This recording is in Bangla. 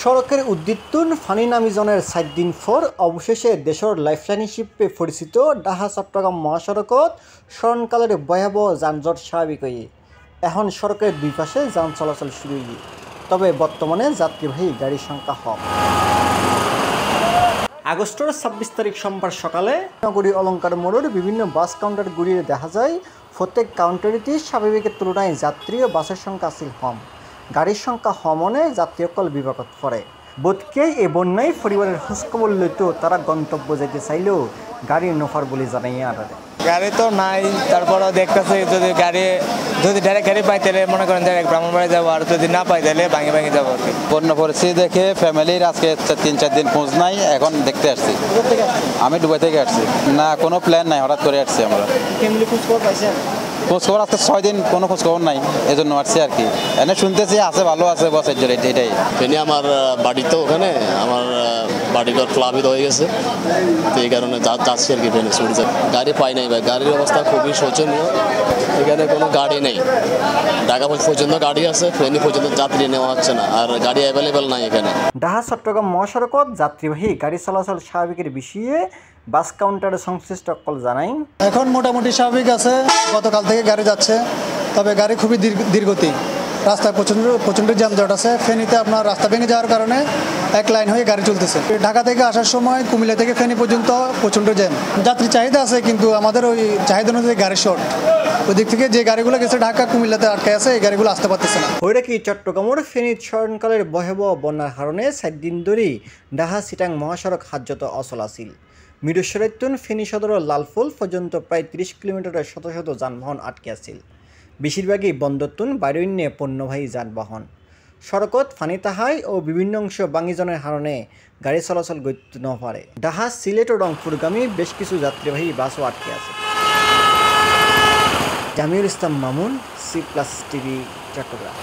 সড়কের উদ্দীপ্তন ফানি নামিজনের 7 দিন পর অবশেষে দেশের লাইফলাইন হিসেবে পরিচিত ঢাকা চট্টগ্রাম মহাসড়কত স্মরণকালের ভয়াবহ যানজট স্বাভাবিক হয়ে এখন সড়কের দুই পাশে যান চলাচল শুরু হয়ে তবে বর্তমানে যাত্রীবাহী গাড়ির সংখ্যা কম। আগস্টের 26 তারিখ সোমবার সকালে নগরী অলঙ্কার মোড়ের বিভিন্ন বাস কাউন্টার ঘুরিয়ে দেখা যায় প্রত্যেক কাউন্টারিতে স্বাভাবিকের তুলনায় যাত্রী ও বাসের সংখ্যা আছিল কম। গাড়ির সংখ্যা কমনে যাত্রীসকল বিপাকত পড়ে। বোধকে এই বন্যায় পরিবারের খোঁজখবর লইতো তারা গন্তব্য যেতে চাইলেও গাড়ি নফার বলে জানাই আনারে। গাড়ি তো নাই, তারপরেও দেখতেছে যদি ডাইরেক্ট গাড়ি পাই তাহলে মনে করেন ডাইরেক্ট ব্রাহ্মণবাড়ি যাবো, আর যদি না পাই তাহলে ভাঙে যাবো আর কি। বন্যা পরিস্থিতি দেখে ফ্যামিলির আজকে 3-4 দিন খোঁজ নাই, এখন দেখতে আসছি। আমি দুবাই থেকে আসছি। না কোনো প্ল্যান নাই, হঠাৎ করে আসছি আমরা। খোঁজখবর আজকে 6 দিন কোনো খোঁজখবর নাই, এই জন্য আসছি আর কি। এনে শুনতেছি আছে, ভালো আছে, বস এটাই। আমার বাড়ি তো ওখানে, আমার বাড়িঘর প্লাবিত হয়ে গেছে, তো এই কারণে যাচ্ছি আর কি ট্রেনে ছুটে যায়। গাড়ি পাই নাই ভাই, গাড়ির অবস্থা খুবই শোচনীয়। এখানে কোনো গাড়ি নেই, ঢাকা পর্যন্ত গাড়ি আছে, ফেনী পর্যন্ত যাত্রী নেওয়া হচ্ছে না, আর গাড়ি অ্যাভেলেবেল নাই এখানে। ঢাকা চট্টগ্রাম মহাসড়কত যাত্রীবাহী গাড়ি চলাচল স্বাভাবিকের বিষয়ে বাস কাউন্টারের সংশ্লিষ্ট সকল জানাই এখন মোটামুটি স্বাভাবিক আছে। গতকাল থেকে গাড়ি যাচ্ছে, তবে গাড়ি খুবই দীর্ঘতি। রাস্তায় প্রচণ্ড যানজট আছে। ফেনীতে আপনার রাস্তা ভেঙে যাওয়ার কারণে এক লাইন হয়ে গাড়ি চলতেছে। ঢাকা থেকে আসার সময় কুমিল্লা থেকে ফেনী পর্যন্ত প্রচণ্ড জ্যাম। যাত্রী চাহিদা আছে, কিন্তু আমাদের ওই চাহিদা অনুযায়ী গাড়ি শর্ট। ওই দিক থেকে যে গাড়িগুলো গেছে ঢাকা কুমিল্লাতে আটকে আছে, এই গাড়িগুলো আসতে পারতেছে না। ওইটা কি চট্টগ্রামের ফেনীর স্মরণকালের ভয়াবহ বন্যার কারণে 7 দিন ধরেই ঢাকা চিটাং মহাসড়ক হাজত অচল আছিল। মিরসরাইতুন ফেনী সদরের লালফুল পর্যন্ত প্রায় 30 কিলোমিটারের শত শত যানবাহন আটকে আছিল। বেশিরভাগই বন্দরতুন বাইরণ্যে পণ্যবাহী যানবাহন। সড়কত ফানি তাহাই ও বিভিন্ন অংশ বাঙিজনের কারণে গাড়ি চলাচল করতে না পারে। ঢাকা সিলেট ও রংপুরগামী বেশ কিছু যাত্রীবাহী বাসও আটকে আছে। জামিউল ইসলাম মামুন, C+ TV, চট্টগ্রাম।